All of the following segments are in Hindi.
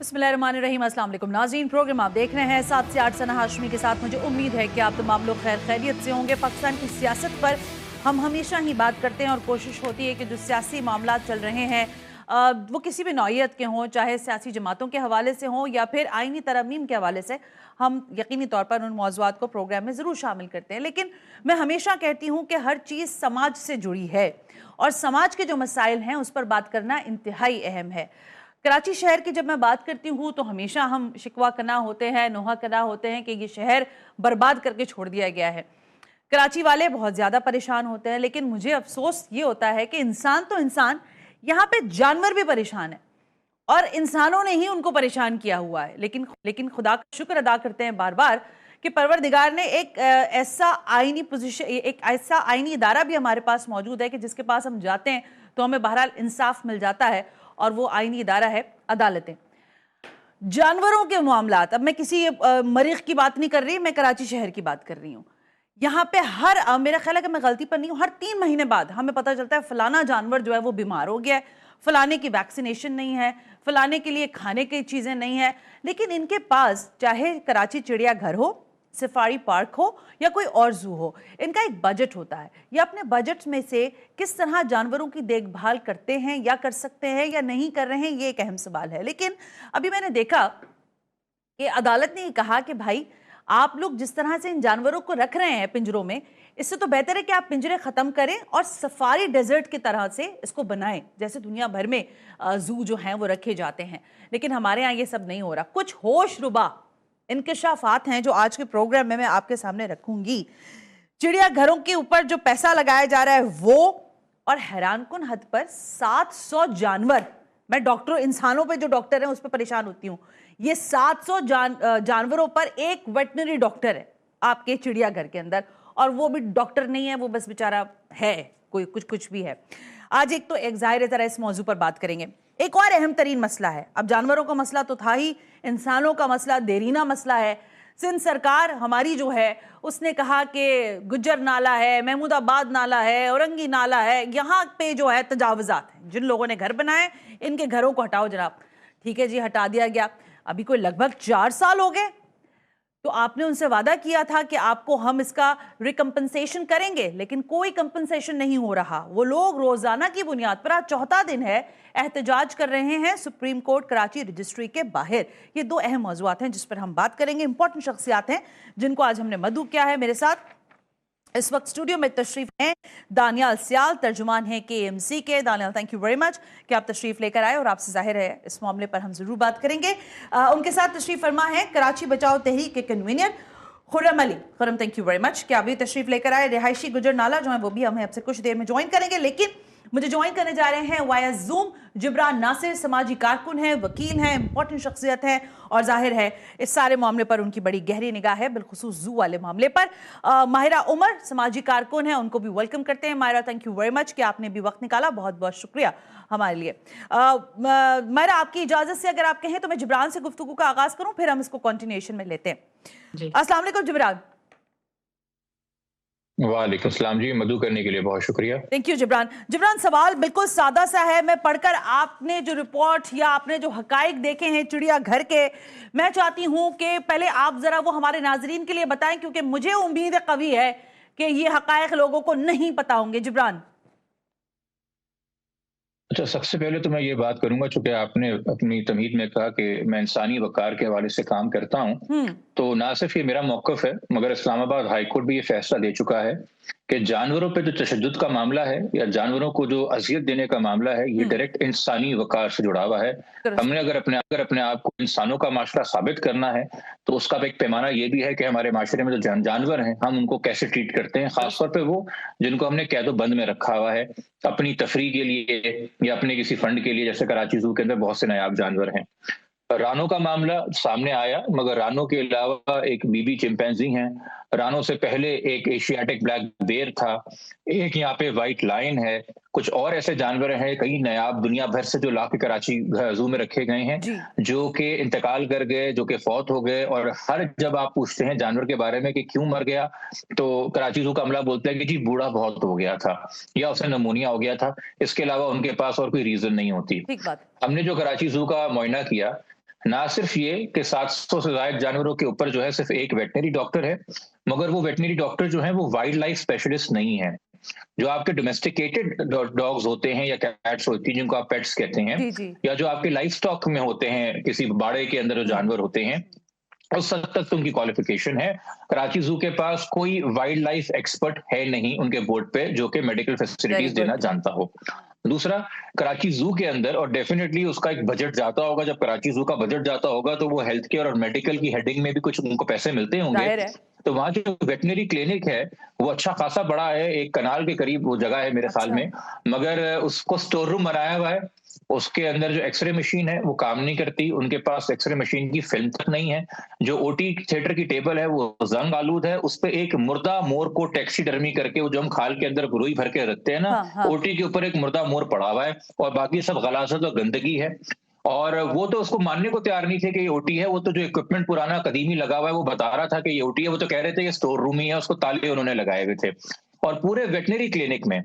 बिस्मिल्लाहिर्रहमानिर्रहीम। अस्सलाम वालेकुम नाज़रीन, प्रोग्राम आप देख रहे हैं 7 से 8 सना हाशमी के साथ। मुझे उम्मीद है कि आप तमाम लोग खैर खैरियत से होंगे। पाकिस्तान की सियासत पर हम हमेशा ही बात करते हैं और कोशिश होती है कि जो सियासी मामला चल रहे हैं वो किसी भी नौइयत के हों, चाहे सियासी जमातों के हवाले से हों या फिर आइनी तरमीम के हवाले से, हम यकीनी तौर पर उन मौज़ूआत को प्रोग्राम में ज़रूर शामिल करते हैं। लेकिन मैं हमेशा कहती हूँ कि हर चीज़ समाज से जुड़ी है और समाज के जो मसाइल हैं उस पर बात करना इंतहाई अहम है। कराची शहर की जब मैं बात करती हूँ तो हमेशा हम शिकवा कना होते हैं, नोहा कना होते हैं कि ये शहर बर्बाद करके छोड़ दिया गया है। कराची वाले बहुत ज़्यादा परेशान होते हैं, लेकिन मुझे अफसोस ये होता है कि इंसान तो इंसान, यहाँ पे जानवर भी परेशान है और इंसानों ने ही उनको परेशान किया हुआ है। लेकिन खुदा का शुक्र अदा करते हैं बार बार कि परवरदिगार ने एक ऐसा आईनी पोजीशन, एक ऐसा आईनी इदारा भी हमारे पास मौजूद है कि जिसके पास हम जाते हैं तो हमें बहरहाल इंसाफ मिल जाता है, और वो आईनी इदारा है अदालतें। जानवरों के मामलात, अब मैं किसी मरीख की बात नहीं कर रही, मैं कराची शहर की बात कर रही हूँ। यहाँ पे मेरा ख्याल है कि मैं गलती पर नहीं हूँ, हर 3 महीने बाद हमें पता चलता है फलाना जानवर जो है वो बीमार हो गया है, फलाने की वैक्सीनेशन नहीं है, फलाने के लिए खाने की चीज़ें नहीं है। लेकिन इनके पास चाहे कराची चिड़ियाघर हो, सफारी पार्क हो या कोई और जू हो, इनका एक बजट होता है। ये अपने बजट में से किस तरह जानवरों की देखभाल करते हैं या कर सकते हैं या नहीं कर रहे हैं, ये एक अहम सवाल है। लेकिन अभी मैंने देखा कि अदालत ने कहा कि भाई, आप लोग जिस तरह से इन जानवरों को रख रहे हैं पिंजरों में, इससे तो बेहतर है कि आप पिंजरे खत्म करें और सफारी डेजर्ट की तरह से इसको बनाएं, जैसे दुनिया भर में जू जो हैं वो रखे जाते हैं। लेकिन हमारे यहाँ ये सब नहीं हो रहा। कुछ होशरुबा इंकशाफात हैं जो आज के प्रोग्राम में मैं आपके सामने रखूंगी। चिड़ियाघरों के ऊपर जो पैसा लगाया जा रहा है वो, और हैरानकुन हद पर 700 जानवर, मैं डॉक्टरों, इंसानों पे जो डॉक्टर हैं उस पर परेशान होती हूँ। ये 700 जानवरों पर एक वेटनरी डॉक्टर है आपके चिड़ियाघर के अंदर, और वो भी डॉक्टर नहीं है, वो बस बेचारा है, कोई कुछ भी है। आज एक तो एक ज़ाहिर तरह इस मौजू पर बात करेंगे। एक और अहम तरीन मसला है, अब जानवरों का मसला तो था ही, इंसानों का मसला देरीना मसला है। सिंध सरकार हमारी जो है उसने कहा कि गुज्जर नाला है, महमूदाबाद नाला है, औरंगी नाला है, यहाँ पे जो है तजावुजात हैं। जिन लोगों ने घर बनाए इनके घरों को हटाओ जनाब। ठीक है जी, हटा दिया गया। अभी कोई लगभग 4 साल हो गए, तो आपने उनसे वादा किया था कि आपको हम इसका रिकम्पनसेशन करेंगे, लेकिन कोई कंपनसेशन नहीं हो रहा। वो लोग रोजाना की बुनियाद पर, आज चौथा दिन है, एहतजाज कर रहे हैं सुप्रीम कोर्ट कराची रजिस्ट्री के बाहर। ये 2 अहम मौज़ूआत हैं जिस पर हम बात करेंगे। इंपॉर्टेंट शख्सियात हैं जिनको आज हमने मदऊ किया है। मेरे साथ इस वक्त स्टूडियो में तशरीफ हैं दानियाल सियाल, तर्जुमान हैं KMC के। Daniyal, thank you very much कि आप तशरीफ लेकर आए, और आपसे जाहिर है इस मामले पर हम जरूर बात करेंगे। उनके साथ तशरीफ फरमा है कराची बचाओ तहरीक के convener Khurram Ali. Khurram, thank you very much कि आप भी तशरीफ लेकर आए। रिहायशी गुजर नाला जो है वो भी हमें आपसे कुछ देर में ज्वाइन करेंगे, लेकिन मुझे ज्वाइन करने जा रहे हैं वाया जूम जिब्रान नासिर, समाजी कारकुन हैं, वकील हैं, इंपॉर्टेंट शख्सियत हैं, और जाहिर है इस सारे मामले पर उनकी बड़ी गहरी निगाह है, बिलखुसूस जू वाले मामले पर। माहिरा उमर समाजी कारकुन हैं, उनको भी वेलकम करते हैं। Mahira, thank you very much कि आपने भी वक्त निकाला, बहुत बहुत शुक्रिया हमारे लिए। माहिरा, आपकी इजाजत से अगर आप कहें तो मैं जिब्रान से गुफ्तगू का आगाज करूं, फिर हम इसको कंटिन्यूएशन में लेते हैं। अस्सलाम वालेकुम जिब्रान। वालेकुम सलाम जी, मदू करने के लिए बहुत शुक्रिया। Thank you Jibran. जिब्रान, सवाल बिल्कुल सादा सा है, मैं पढ़कर आपने जो रिपोर्ट या आपने जो हकाइक देखे हैं चिड़ियाघर के, मैं चाहती हूं कि पहले आप जरा वो हमारे नाजरीन के लिए बताएं, क्योंकि मुझे उम्मीद कवी है कि ये हकाइक लोगों को नहीं पता होंगे। जिब्रान। अच्छा, सबसे पहले तो मैं ये बात करूंगा, चूंकि आपने अपनी तमहीद में कहा कि मैं इंसानी वकार के हवाले से काम करता हूं, तो ना सिर्फ ये मेरा मौक़िफ़ है, मगर इस्लामाबाद हाई कोर्ट भी ये फैसला दे चुका है कि जानवरों पे जो तशद्दुद का मामला है या जानवरों को जो अज़ियत देने का मामला है, ये डायरेक्ट इंसानी वकार से जुड़ा हुआ है। हमने अगर अपने आप को इंसानों का माशरा साबित करना है, तो उसका एक पैमाना ये भी है कि हमारे माशरे में जो जानवर हैं, हम उनको कैसे ट्रीट करते हैं, खासतौर पर वो जिनको हमने कैदो-बंद में रखा हुआ है अपनी तफरीह के लिए या अपने किसी फंड के लिए। जैसे कराची जू के अंदर बहुत से नायाब जानवर हैं। रानों का मामला सामने आया, मगर रानों के अलावा एक बीबी चिंपैंजी हैं, रानों से पहले एक एशियाटिक ब्लैक बेयर था, एक यहाँ पे व्हाइट लायन है, कुछ और ऐसे जानवर हैं कई नायाब दुनिया भर से जो लाके कराची जू में रखे गए हैं, जो कि इंतकाल कर गए, जो कि फौत हो गए। और हर जब आप पूछते हैं जानवर के बारे में कि क्यों मर गया, तो कराची जू का अमला बोलता है कि जी बूढ़ा बहुत हो गया था या उसे नमूनिया हो गया था, इसके अलावा उनके पास और कोई रीजन नहीं होती। हमने जो कराची जू का मुआयना किया, ना सिर्फ ये कि 700 से ज्यादा जानवरों के ऊपर जो है सिर्फ एक वेटनरी डॉक्टर है, मगर वो वेटनरी डॉक्टर जो है वो वाइल्ड लाइफ स्पेशलिस्ट नहीं है। जो आपके डोमेस्टिकेटेड डॉग्स होते हैं या कैट्स होती हैं जिनको आप पेट्स कहते हैं, जी जी। या जो आपके लाइफ स्टॉक में होते हैं किसी बाड़े के अंदर जो जानवर होते हैं, उस हद तक तो उनकी क्वालिफिकेशन है। कराची जू के पास कोई वाइल्ड लाइफ एक्सपर्ट है नहीं उनके बोर्ड पे जो कि मेडिकल फैसिलिटीज देना जानता हो। दूसरा, कराची जू के अंदर, और डेफिनेटली उसका एक बजट जाता होगा, जब कराची जू का बजट जाता होगा तो वो हेल्थ केयर और मेडिकल की हेडिंग में भी कुछ उनको पैसे मिलते होंगे। तो वहाँ जो वेटनरी क्लिनिक है वो अच्छा खासा बड़ा है, एक कनाल के करीब वो जगह है मेरे ख्याल में, मगर उसको स्टोर रूम बनाया हुआ है। उसके अंदर जो एक्सरे मशीन है वो काम नहीं करती, उनके पास एक्सरे मशीन की फिल्म तक नहीं है। जो ओटी थिएटर की टेबल है वो जंग आलूद है, उस पे एक मुर्दा मोर को टैक्सीडर्मी करके, वो जो हम खाल के अंदर रुई भर के रखते हैं ना, ओटी के ऊपर एक मुर्दा मोर पड़ा हुआ है और बाकी सब गलाजत और गंदगी है। और वो तो उसको मानने को तैयार नहीं थे कि ये ओटी है। वो तो जो इक्विपमेंट पुराना कदीमी लगा हुआ है वो बता रहा था कि ये ओटी है, वो तो कह रहे थे ये स्टोर रूम ही है, उसको ताले उन्होंने लगाए हुए थे। और पूरे वेटनरी क्लिनिक में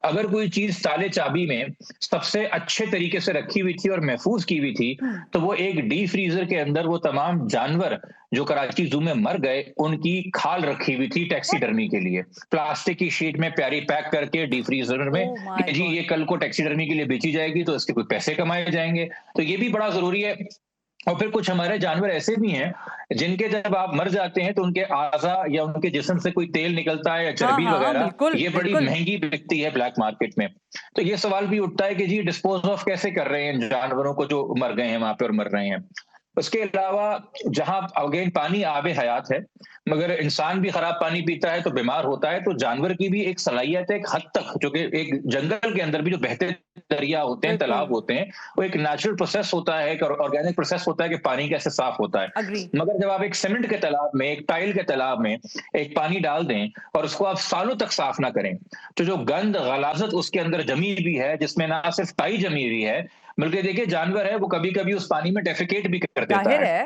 अगर कोई चीज ताले चाबी में सबसे अच्छे तरीके से रखी हुई थी और महफूज की हुई थी, तो वो एक डी फ्रीजर के अंदर वो तमाम जानवर जो कराची जू में मर गए उनकी खाल रखी हुई थी टैक्सीडर्मी के लिए, प्लास्टिक की शीट में प्यारी पैक करके डी फ्रीजर में कि जी ये कल को टैक्सीडर्मी के लिए बेची जाएगी तो इसके कोई पैसे कमाए जाएंगे। तो ये भी बड़ा जरूरी है। और फिर कुछ हमारे जानवर ऐसे भी हैं जिनके जब आप मर जाते हैं तो उनके आजा या उनके जिस्म से कोई तेल निकलता है या चर्बी वगैरह, ये बड़ी महंगी बिकती है ब्लैक मार्केट में। तो ये सवाल भी उठता है कि जी डिस्पोज ऑफ कैसे कर रहे हैं जानवरों को जो मर गए हैं वहां पे और मर रहे हैं। उसके अलावा जहां अगेन पानी आबे हयात है, मगर इंसान भी खराब पानी पीता है तो बीमार होता है, तो जानवर की भी एक सलाहियत है एक हद तक, जो कि एक जंगल के अंदर भी जो बहते दरिया होते हैं, तालाब होते हैं, वो एक नेचुरल प्रोसेस होता है, एक ऑर्गेनिक प्रोसेस होता है कि पानी कैसे साफ होता है। मगर जब आप एक सीमेंट के तालाब में, एक टाइल के तालाब में एक पानी डाल दें और उसको आप सालों तक साफ ना करें, तो जो गंद गलाजत उसके अंदर जमी भी है, जिसमें ना सिर्फ टाई जमी हुई है बल्कि देखिए जानवर है वो कभी कभी उस पानी में डेफिकेट भी कर देता है।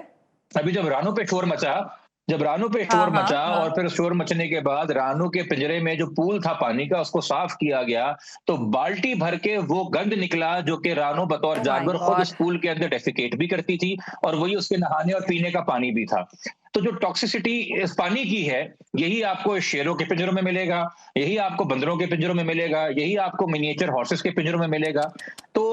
अभी जब रानों पे शोर मचा और फिर शोर मचने के बाद रानों के पिंजरे में जो पूल था पानी का उसको साफ किया गया, तो बाल्टी भर के वो गंद निकला जो कि रानों बतौर जानवर खुद उस पूल के अंदर डेफिकेट भी करती थी और वही उसके नहाने और पीने का पानी भी था। तो जो टॉक्सिसिटी इस पानी की है यही आपको शेरों के पिंजरों में मिलेगा, यही आपको बंदरों के पिंजरों में मिलेगा, यही आपको मिनिएचर हॉर्सेस के पिंजरों में मिलेगा। तो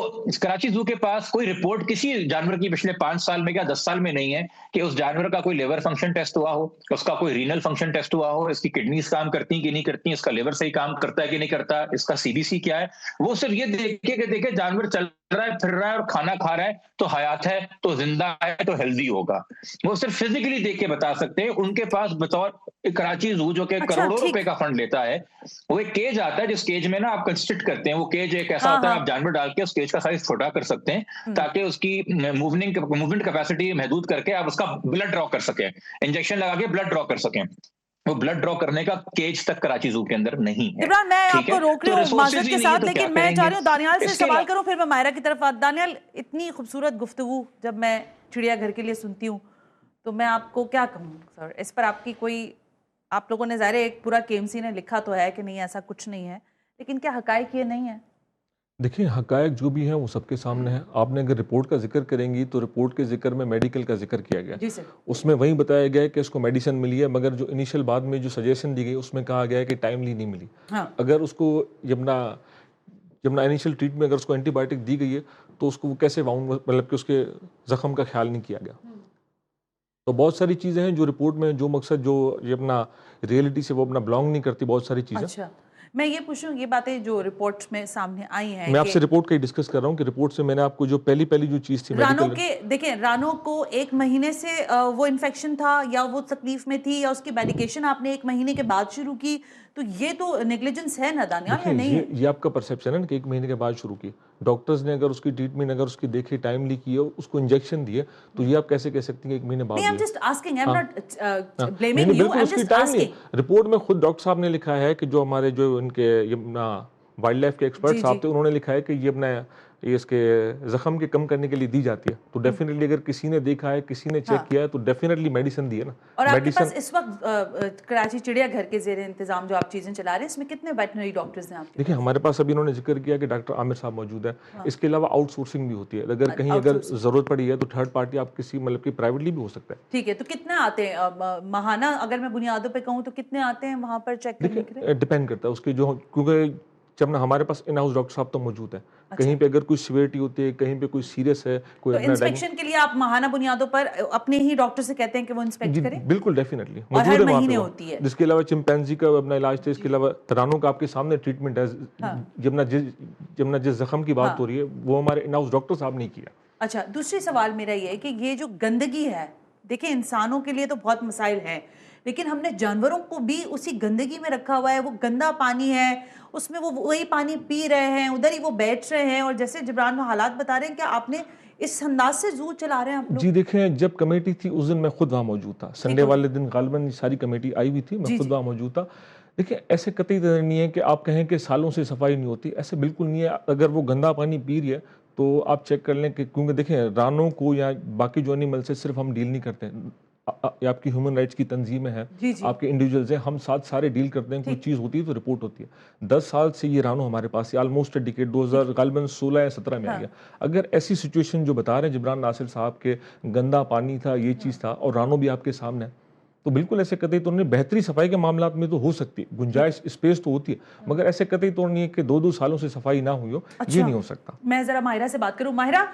कराची जू के पास कोई रिपोर्ट किसी जानवर की पिछले 5 साल में या 10 साल में नहीं है कि उस जानवर का कोई लिवर फंक्शन टेस्ट हुआ हो, उसका कोई रीनल फंक्शन टेस्ट हुआ हो, इसकी किडनीज काम करती कि नहीं करती, इसका लिवर सही काम करता है कि नहीं करता, इसका सीबीसी क्या है। वो सिर्फ ये देखे जानवर चल रहा है, फिर रहा है और खाना खा रहा है तो हयात है, तो जिंदा है, तो हेल्दी होगा। वो सिर्फ फिजिकली देख के बता सकते हैं। उनके पास बतौर कराची जू जो कि करोड़ों रुपए का फंड लेता है, वो एक केज आता है जिस केज में ना आप कंस्ट्रक्ट करते हैं, वो केज एक ऐसा होता है आप जानवर डाल के उस केज का साइज छोटा कर सकते हैं ताकि उसकी मूवमेंट कैपेसिटी महदूद करके आप उसका ब्लड ड्रॉ कर सकें, इंजेक्शन लगा के ब्लड ड्रॉ कर सकें। वो ब्लड ड्रॉ करने का केज तक कराची जू के अंदर नहीं है। इमरान, मैं आपको रोक रही हूँ माजरत के साथ, लेकिन मैं चाह रही हूँ दानियाल से सवाल करूँ फिर मैं मायरा की तरफ। दानियाल, इतनी खूबसूरत गुफ्तगू जब मैं चिड़ियाघर के लिए सुनती हूँ तो मैं आपको क्या कहूँ सर, इस पर आपकी कोई, आप लोगों ने ज़ाहिर एक पूरा केएमसी ने लिखा तो है कि नहीं ऐसा कुछ नहीं है, लेकिन क्या हकायक ये नहीं है? देखिए, हकायक जो भी हैं वो सबके सामने है। आपने अगर रिपोर्ट का जिक्र करेंगी तो रिपोर्ट के जिक्र में मेडिकल का जिक्र किया गया, उसमें वही बताया गया है कि इसको मेडिसिन मिली है, मगर जो इनिशियल बाद में जो सजेशन दी गई उसमें कहा गया है कि टाइमली नहीं मिली। अगर उसको जब इनिशियल ट्रीटमेंट अगर उसको एंटीबायोटिक दी गई है तो उसको वो कैसे मतलब कि उसके जख्म का ख्याल नहीं किया गया। तो बहुत सारी चीज़ें हैं जो रिपोर्ट में, जो मकसद जो ये अपना रियलिटी से वो अपना बिलोंग नहीं करती, बहुत सारी चीज़ें। अच्छा, मैं ये पूछूं, ये बातें जो रिपोर्ट में सामने आई हैं, मैं आपसे रिपोर्ट का ही डिस्कस कर रहा हूँ कि रिपोर्ट से मैंने आपको जो पहली जो चीज़ थी रानों के, देखिए रानों को 1 महीने से वो इन्फेक्शन था या वो तकलीफ में थी या उसकी मेडिकेशन आपने 1 महीने के बाद शुरू की, तो ये तो नेग्लिजेंस है ना दानियाल, या नहीं है? ये आपका परसेप्शन है कि 1 महीने के बाद शुरू की। डॉक्टर्स ने अगर उसकी ट्रीटमेंट अगर उसकी देखी टाइमली की है, उसको इंजेक्शन दिए, तो ये आप कैसे कह सकती हैं 1 महीने बाद? नहीं, I am just asking, I am not blaming you, I am just asking. Report में खुद डॉक्टर साहब ने लिखा है कि जो हमारे जो इनके वाइल्ड लाइफ के एक्सपर्ट साहब थे, उन्होंने लिखा है कि ये अपना ये इसके जख्म के कम करने के लिए दी जाती है। तो डेफिनेटली अगर किसी ने देखा है, किसी ने चेक किया है, तो डेफिनेटली मेडिसिन दी है ना। और आपके पास इस वक्त कराची चिड़ियाघर के जेर इंतजाम जो आप चीजें चला रहे हैं, इसमें कितने वेटनरी डॉक्टर्स हैं आपके? देखिए हमारे पास अभी इन्होंने जिक्र किया कि डॉक्टर आमिर साहब मौजूद है। इसके अलावा आउटसोर्सिंग भी होती है, अगर कहीं अगर जरूरत पड़ी है तो थर्ड पार्टी आप किसी मतलब की प्राइवेटली भी हो सकता है। ठीक है, तो कितने आते हैं माहाना, अगर मैं बुनियादों पे कहूँ तो कितने आते हैं वहाँ पर चेक करने के लिए? डिपेंड करता है उसके जो, क्योंकि जब ना हमारे पास इन हाउस डॉक्टर साहब तो मौजूद है। कहीं पे अगर कोई सिवियरिटी होती है, कहीं पे कोई सीरियस है, कोई तो इंस्पेक्शन के लिए आप माहाना बुनियादों पर अपने ही डॉक्टर से कहते हैं कि वो इंस्पेक्ट करें? बिल्कुल डेफिनेटली और हर महीने होती है। जिसके अलावा चिंपैंजी का अपना इलाज था, इसके अलावा तरानों का आपके सामने ट्रीटमेंट है। जब ना जिस जख्म की बात हो रही है वो हमारे इन हाउस डॉक्टर साहब ने किया। अच्छा, दूसरी सवाल मेरा ये है कि ये जो गंदगी है, देखिए इंसानों के लिए तो बहुत मसाइल है, लेकिन हमने जानवरों को भी उसी गंदगी में रखा हुआ है। वो गंदा पानी है, उसमें वो वही पानी पी रहे हैं, उधर ही वो बैठ रहे हैं, और जैसे जिब्रान में हालात बता रहे हैं, क्या आपने इस अंदाज से जू चला रहे हैं आप लोग? जी देखें, जब कमेटी थी उस दिन मैं खुद वहाँ मौजूद था। संडे वाले दिन गालिबन सारी कमेटी आई हुई थी, मैं खुद वहाँ मौजूद था। देखिए ऐसे कतई नहीं है कि आप कहें कि सालों से सफाई नहीं होती, ऐसे बिल्कुल नहीं है। अगर वो गंदा पानी पी रही है तो आप चेक कर लें कि, क्योंकि देखें रानों को या बाकी जो एनिमल से सिर्फ हम डील नहीं करते, आपकी ह्यूमन राइट्स की तंजीमें हैं, आपके इंडिविजुअल्स हैं, हम साथ सारे डील करते हैं। कोई चीज़ होती है तो रिपोर्ट होती है। 10 साल से ये रानो हमारे पास है, ऑलमोस्ट डिकेड 2000 गालिबन 16 या 17 में आ गया। अगर ऐसी सिचुएशन जो बता रहे हैं जिब्रान नासिर साहब के, गंदा पानी था, ये चीज़ था, और रानो भी आपके सामने है, तो बिल्कुल ऐसे कतई तौर नहीं। बेहतरी सफाई के मामलात में तो हो सकती है, गुंजाइश स्पेस तो होती है, मगर ऐसे कतई तौर नहीं है कि 2-2 सालों से सफाई ना हुई हो। ये नहीं हो सकता। मैं जरा माहिरा से बात करूं। Mahira,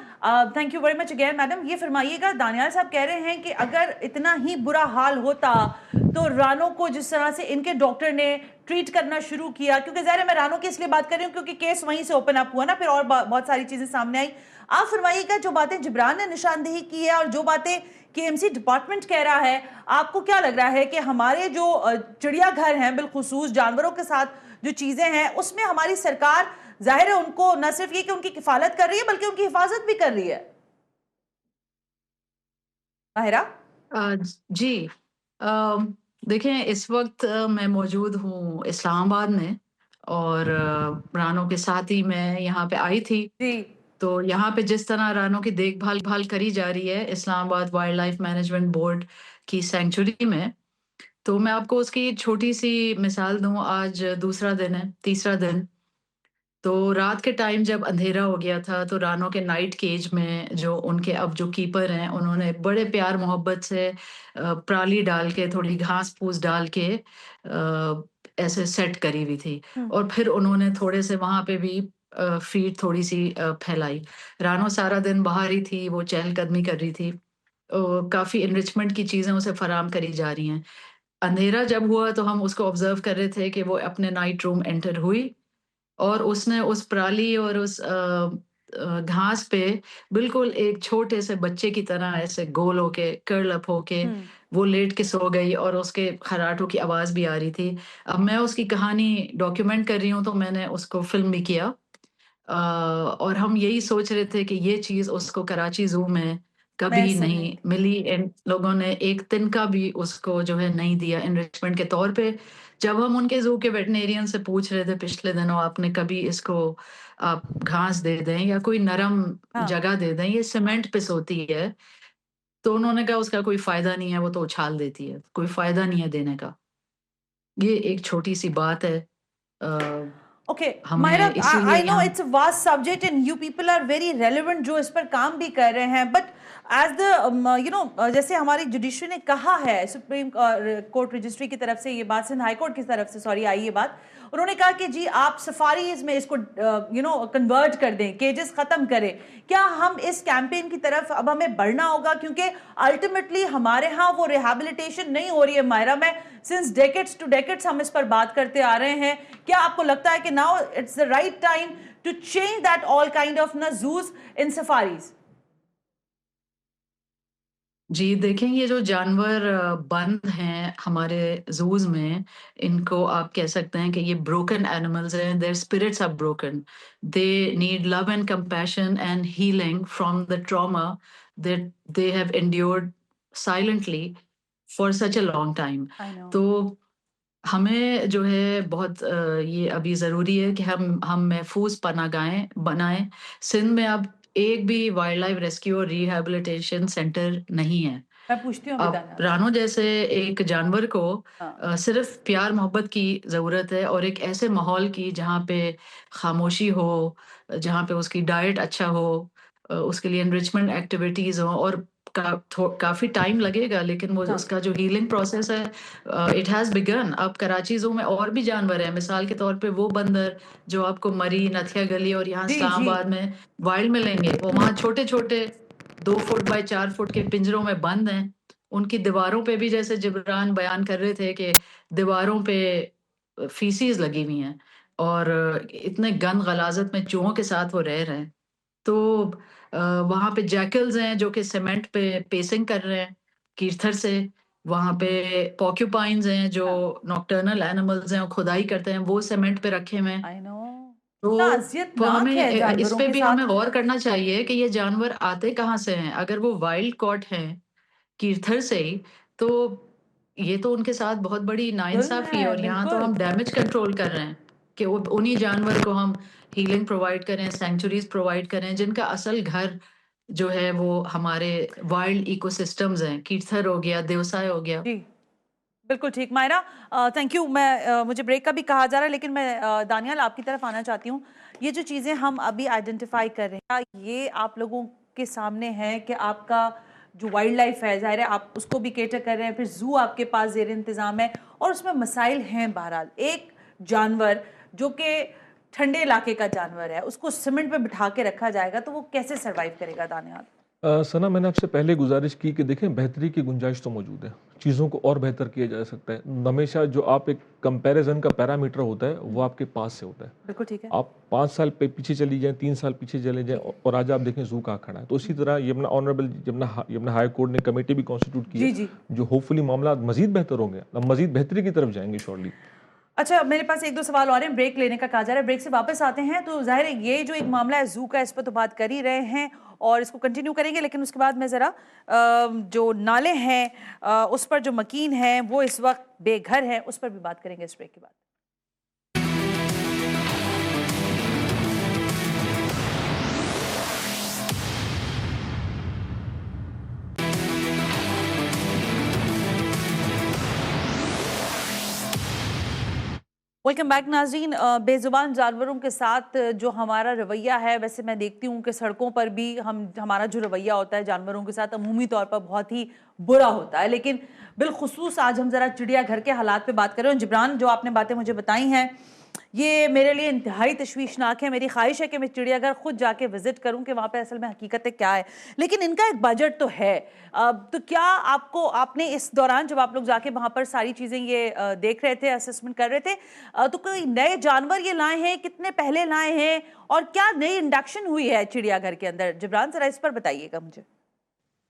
thank you very much again madam. ये फरमाइएगा, दानियाल साहब कह रहे हैं कि अगर इतना ही बुरा हाल होता तो रानों को जिस तरह से इनके डॉक्टर ने ट्रीट करना शुरू किया, क्योंकि ज़ाहिर है मैं रानों की इसलिए बात कर रही हूँ क्योंकि केस वहीं से ओपन अप हुआ ना, फिर और बहुत सारी चीजें सामने आई। आप फरमाइएगा, जो बातें जिब्रान ने निशानदेही की है और जो बातें केएमसी डिपार्टमेंट कह रहा है, आपको क्या लग रहा है कि हमारे जो चिड़ियाघर हैं, बिलखुसूस जानवरों के साथ जो चीजें हैं, उसमें हमारी सरकार जाहिर है उनको न सिर्फ ये कि उनकी किफालत कर रही है बल्कि उनकी हिफाजत भी कर रही है? माहिरा? जी, देखें इस वक्त मैं मौजूद हूँ इस्लामाबाद में, और रानों के साथ ही मैं यहाँ पे आई थी। तो यहाँ पे जिस तरह रानों की देखभाल करी जा रही है Islamabad wild life management board की सेंचुरी में, तो मैं आपको उसकी छोटी सी मिसाल दूं। आज दूसरा दिन है, तीसरा दिन। तो रात के टाइम जब अंधेरा हो गया था, तो रानों के नाइट केज में जो उनके अब जो कीपर हैं, उन्होंने बड़े प्यार मोहब्बत से पराली डाल के, थोड़ी घास फूस डाल के ऐसे सेट करी हुई थी, और फिर उन्होंने थोड़े से वहां पे भी फीड थोड़ी सी फैलाई। रानो सारा दिन बाहर ही थी, वो चहलकदमी कर रही थी। काफी इनरिचमेंट की चीजें उसे फराम करी जा रही हैं। अंधेरा जब हुआ तो हम उसको ऑब्जर्व कर रहे थे कि वो अपने नाइट रूम एंटर हुई, और उसने उस पराली और उस घास पे बिल्कुल एक छोटे से बच्चे की तरह ऐसे गोल होके, कर्ल अप होके वो लेट के सो गई, और उसके खर्राटों की आवाज भी आ रही थी। अब मैं उसकी कहानी डॉक्यूमेंट कर रही हूँ, तो मैंने उसको फिल्म भी किया। और हम यही सोच रहे थे कि ये चीज उसको कराची जू में कभी नहीं मिली। इन लोगों ने एक तिनका भी उसको जो है नहीं दिया एनरिचमेंट के तौर पे। जब हम उनके जू के वेटनेरियन से पूछ रहे थे पिछले दिनों, आपने कभी इसको आप घास दे दें या कोई नरम जगह दे दें, ये सीमेंट पे सोती है, तो उन्होंने कहा उसका कोई फायदा नहीं है, वो तो उछाल देती है, कोई फायदा नहीं है देने का। ये एक छोटी सी बात है। Okay, Myra, I know it's a vast subject and you people are very relevant जो इस पर काम भी कर रहे हैं, but as the जैसे हमारी जुडिशरी ने कहा है, सुप्रीम कोर्ट रजिस्ट्री की तरफ से ये बात, सिंध हाई कोर्ट की तरफ से सॉरी आई ये बात, उन्होंने कहा कि जी आप सफारीज में इसको कन्वर्ट कर दें, केजेस खत्म करें। क्या हम इस कैंपेन की तरफ अब हमें बढ़ना होगा, क्योंकि अल्टीमेटली हमारे यहाँ वो रिहैबिलिटेशन नहीं हो रही है? मायरा, मैं सिंस डेकेड्स टू डेकेड्स हम इस पर बात करते आ रहे हैं। क्या आपको लगता है कि now it's the right time to change that all kind of juice in safaris? जी देखें, ये जो जानवर बंद हैं हमारे जूज में, इनको आप कह सकते हैं कि ये ब्रोकन एनिमल्स हैं। Their spirits are broken. They need love and compassion and healing from the trauma that they have endured silently for such a long time. तो हमें जो है बहुत ये अभी ज़रूरी है कि हम महफूज़ पनाहगाहें बनाएँ। सिंध में अब एक भी वाइल्ड लाइफ रेस्क्यू और रिहैबिलिटेशन सेंटर नहीं है। मैं पूछती हूँ अभी अब दानियाल रानो जैसे एक जानवर को हाँ। सिर्फ़ प्यार-मोहब्बत की ज़रूरत है और एक ऐसे माहौल की जहाँ पे खामोशी हो, जहाँ पे उसकी डाइट अच्छा हो, उसके लिए एनरिचमेंट एक्टिविटीज़ हों और काफ़ी टाइम लगेगा लेकिन वो हाँ। उसका जो हीलिंग प्रोसेस है इट हैज़ बिगन। अब कराची ज़ू में और भी जानवर हैं, मिसाल के तौर पे वो बंदर जो आपको मरी, नथिया गली और यहाँ जी, जी। इस्लामाबाद में वाइल्ड मिलेंगे, वो वहाँ छोटे-छोटे 2 फुट बाय 4 फुट के पिंजरों में बंद हैं। उनकी दीवारों पे भी जैसे जिब्रान बयान कर रहे थे कि दीवारों पे फीसीज़ लगी हुई हैं और इतने गंद-गलाज़त में चूहों के साथ वो रह रहे हैं। तो वहाँ पे जैकल्स हैं जो कि सीमेंट पे पेसिंग कर रहे हैं कीर्थर से। वहाँ पे पोर्क्यूपाइन्स हैं जो हाँ। नॉकटर्नल एनिमल्स हैं और खुदाई करते हैं, वो सीमेंट पे रखे हुए हैं। आई नो कितना तो अज़ियतनाक हमें है इस जानवरों पे के भी हमें साथ। गौर करना चाहिए कि ये जानवर आते कहाँ से हैं? अगर वो वाइल्ड कॉट हैं कीर्थर से ही, तो ये तो उनके साथ बहुत बड़ी जुल्म नाइंसाफ़ी है है, और यहाँ तो बिल्कुल। हम डैमेज कंट्रोल कर रहे हैं कि वो उन्हीं जानवर को हम हीलिंग प्रोवाइड करें, सैंक्चुरीज़ प्रोवाइड करें, जिनका असल घर जो है वो हमारे वाइल्ड इकोसिस्टम्स हैं। कीर्थर हो गया, देवसाय हो गया। जी, बिल्कुल ठीक। Myra thank you. मुझे ब्रेक का भी कहा जा रहा है लेकिन मैं दानियाल आपकी तरफ आना चाहती हूँ। ये जो चीज़ें हम अभी आइडेंटिफ़ाई कर रहे हैं, क्या ये आप लोगों के सामने है कि आपका जो वाइल्ड लाइफ है, ज़ाहिर है आप उसको भी कैटर कर रहे हैं, फिर ज़ू आपके पास ज़ेर इंतज़ाम है और उसमें मसाइल हैं बहरहाल। एक जानवर जो कि ठंडे इलाके का जानवर है, उसको सीमेंट पे बिठा के रखा जाएगा तो वो कैसे सर्वाइव करेगा दानियाल? सना, मैंने आपसे पहले गुजारिश की कि देखें, बेहतरी की गुंजाइश तो मौजूद है, चीज़ों को और बेहतर किया जा सकता है। हमेशा जो आप एक कंपैरिजन का पैरामीटर होता है वो आपके पास से होता है। बिल्कुल ठीक है। आप 5 साल पे पीछे चली जाएं, 3 साल पीछे चले जाएं और आज आप देखें ज़ू कहाँ खड़ा है। तो इसी तरह Yamuna honourable Yamuna high court ने कमेटी भी कॉन्स्टिट्यूट की जी, है, जी। जो होपफुली मामला मजीद बेहतर होंगे, हम मजीद बेहतरी की तरफ जाएंगे शॉर्टली। अच्छा, मेरे पास 1-2 सवाल और हैं, ब्रेक लेने का कहा जा रहा है, ब्रेक से वापस आते हैं। तो ज़ाहिर है ये जो एक मामला है ज़ू का, इस पर तो बात कर ही रहे हैं और इसको कंटिन्यू करेंगे, लेकिन उसके बाद मैं ज़रा जो नाले हैं उस पर जो मकीन हैं वो इस वक्त बेघर हैं, उस पर भी बात करेंगे इस ब्रेक के बाद। वेलकम बैक नाज़रीन। बेज़ुबान जानवरों के साथ जो हमारा रवैया है, वैसे मैं देखती हूँ कि सड़कों पर भी हमारा जो रवैया होता है जानवरों के साथ अमूमी तौर पर बहुत ही बुरा होता है, लेकिन बिलखुसूस आज हम ज़रा चिड़ियाघर के हालात पे बात कर रहे हैं। जिब्रान, जो आपने बातें मुझे बताई हैं ये मेरे लिए इंतहाई तशवीशनाक है। मेरी ख्वाहिश है कि मैं चिड़ियाघर खुद जाके विजिट करूं कि वहाँ पे असल में हकीकतें क्या है, लेकिन इनका एक बजट तो है। तो क्या आपने इस दौरान जब आप लोग जाके वहाँ पर सारी चीज़ें ये देख रहे थे, असेसमेंट कर रहे थे, तो कोई नए जानवर ये लाए हैं, कितने पहले लाए हैं और क्या नई इंडक्शन हुई है चिड़ियाघर के अंदर? जिब्रान, जरा इस पर बताइएगा मुझे।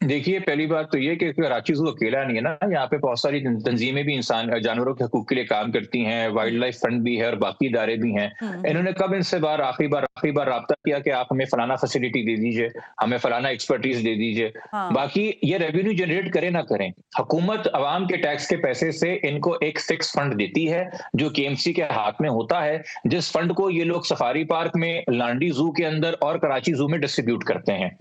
देखिए, पहली बात तो ये कि कराची ज़ू अकेला नहीं है ना, यहाँ पे बहुत सारी तंजीमें भी जानवरों के हकूक के लिए काम करती हैं, वाइल्ड लाइफ फंड भी है और बाकी इदारे भी हैं। इन्होंने कब इनसे आखिरी बार राब्ता किया कि आप हमें फलाना फैसिलिटी दे दीजिए, हमें फलाना एक्सपर्टीज दे दीजिए। बाकी ये रेवेन्यू जनरेट करें ना करें, हुकूमत अवाम के टैक्स के पैसे से इनको एक फिक्स फंड देती है जो KMC के हाथ में होता है, जिस फंड को ये लोग सफारी पार्क में, लांडी ज़ू के अंदर और कराची ज़ू में डिस्ट्रीब्यूट करते हैं।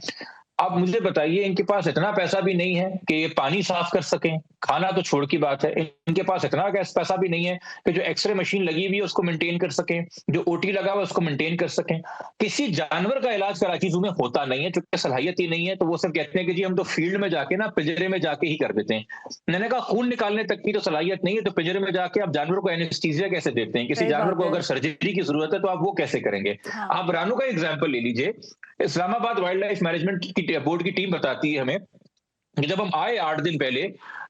अब मुझे बताइए, इनके पास इतना पैसा भी नहीं है कि ये पानी साफ कर सकें, खाना तो छोड़ की बात है। इनके पास इतना पैसा भी नहीं है कि जो एक्सरे मशीन लगी हुई है उसको मेंटेन कर सकें, जो OT लगा हुआ है उसको मेंटेन कर सकें। किसी जानवर का इलाज कराची ज़ू में होता नहीं है, चूंकि सलाहियत ही नहीं है, तो वो सब कहते हैं कि जी हम तो फील्ड में जाके ना पिंजरे में जाके ही कर देते हैं। मैंने कहा खून निकालने तक की तो सलाहियत नहीं है, तो पिंजरे में जाके आप जानवर को एनेस्थीसिया कैसे देते हैं? किसी जानवर को अगर सर्जरी की जरूरत है तो आप वो कैसे करेंगे? आप रानू का एग्जाम्पल ले लीजिए। इस्लामाबाद वाइल्ड लाइफ मैनेजमेंट की बोर्ड की टीम बताती है हमें कि जब हम आए 8 दिन पहले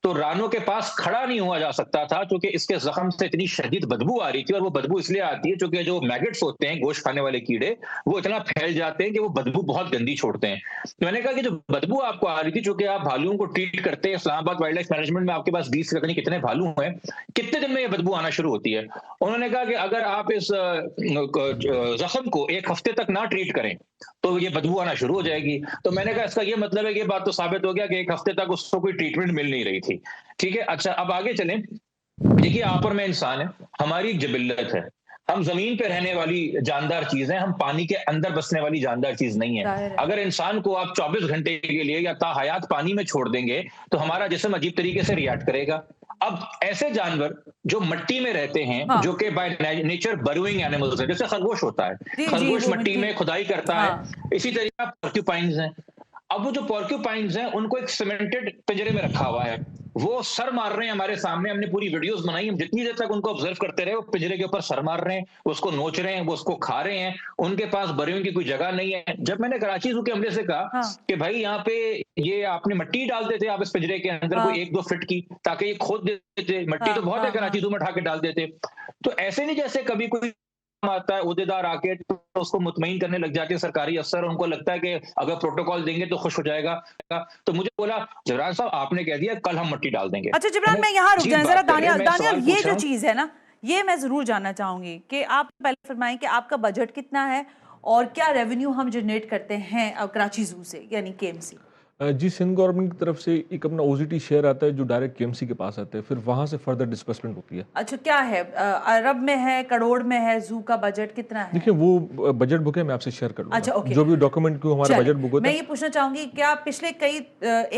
तो रानो के पास खड़ा नहीं हुआ जा सकता था, क्योंकि इसके जख्म से इतनी शदीद बदबू आ रही थी। और वो बदबू इसलिए आती है क्योंकि जो मैगेट्स होते हैं, गोश्त खाने वाले कीड़े, वो इतना फैल जाते हैं कि वो बदबू बहुत गंदी छोड़ते हैं। तो मैंने कहा कि जो बदबू आपको आ रही थी, चूंकि आप भालुओं को ट्रीट करते हैं, इस्लामाबाद वाइल्ड लाइफ मैनेजमेंट में आपके पास 20 से कितने भालू हैं, कितने दिन में ये बदबू आना शुरू होती है? उन्होंने कहा कि अगर आप इस जख्म को 1 हफ्ते तक ना ट्रीट करें तो ये बदबू आना शुरू हो जाएगी। तो मैंने कहा इसका ये मतलब है कि बात तो साबित हो गया कि 1 हफ्ते तक उसको कोई ट्रीटमेंट मिल नहीं रही थी। ठीक है, अच्छा अब आगे चलें। देखिए, आप और मैं इंसान है, हमारी एक जिबिल्लत है। हम ज़मीन पे रहने वाली जानदार चीज़ हैं, हम पानी के अंदर बसने वाली जानदार चीज़ नहीं है। अगर इंसान को आप 24 घंटे के लिए या ताहयात पानी में छोड़ देंगे, तो हमारा जिस्म अजीब तरीके से रिएक्ट करेगा। अब ऐसे जानवर जो मिट्टी में रहते हैं, हाँ। जो कि बाय नेचर बर्रोइंग एनिमल्स हैं, जैसे खरगोश होता है। खरगोश मिट्टी में खुदाई करता है, इसी तरीके पोर्क्यूपाइन्स हैं। अब वो जो पोर्क्यूपाइन्स हैं, उनको एक सीमेंटेड पिंजरे में रखा हुआ है। वो सर मार रहे हैं हमारे सामने, हमने पूरी वीडियोस बनाई, हम जितनी देर तक उनको ऑब्जर्व करते रहे, वो पिंजरे के ऊपर सर मार रहे हैं, वो उसको नोच रहे हैं, वो उसको खा रहे हैं, उनके पास बर्रोइंग की कोई जगह नहीं है। जब मैंने कराची ज़ू के हमले से कहा कि भाई यहाँ पे ये आपने मिट्टी डाल देते आप इस पिंजरे के अंदर कोई 1-2 फीट की, ताकि ये खोद देते, मिट्टी तो बहुत है कराची ज़ू में उठा के डाल देते। तो ऐसे नहीं जैसे कभी कोई आता है ओहदेदार आके तो उसको मुतमईन करने लग जाते हैं सरकारी अफसर, उनको लगता है कि अगर प्रोटोकॉल देंगे तो खुश हो जाएगा। तो मुझे बोला जिब्रान साहब आपने कह दिया कल हम मिट्टी डाल देंगे। अच्छा जिब्रान, मैं यहाँ रुक जाए जरा। दानियाल ये जो चीज है ना, ये मैं जरूर जानना चाहूंगी कि आप पहले फरमाएं कि आपका बजट कितना है और क्या रेवेन्यू हम जनरेट करते हैं कराची ज़ू से, यानी केएमसी। जी, सिंध गवर्नमेंट की तरफ से एक अपना ओजीटी शेयर आता है जो डायरेक्ट केएमसी के पास आता है, फिर वहां से फर्दर डिस्बर्समेंट होती है। अच्छा, क्या है, अरब में है, करोड़ में है, जू का बजट कितना है? देखिए, वो बजट बुक है, मैं आपसे शेयर कर दूंगा। अच्छा, ओके। जो भी डॉक्यूमेंट को हमारा बजट बुक होता है। मैं ये पूछना चाहूंगी, क्या पिछले कई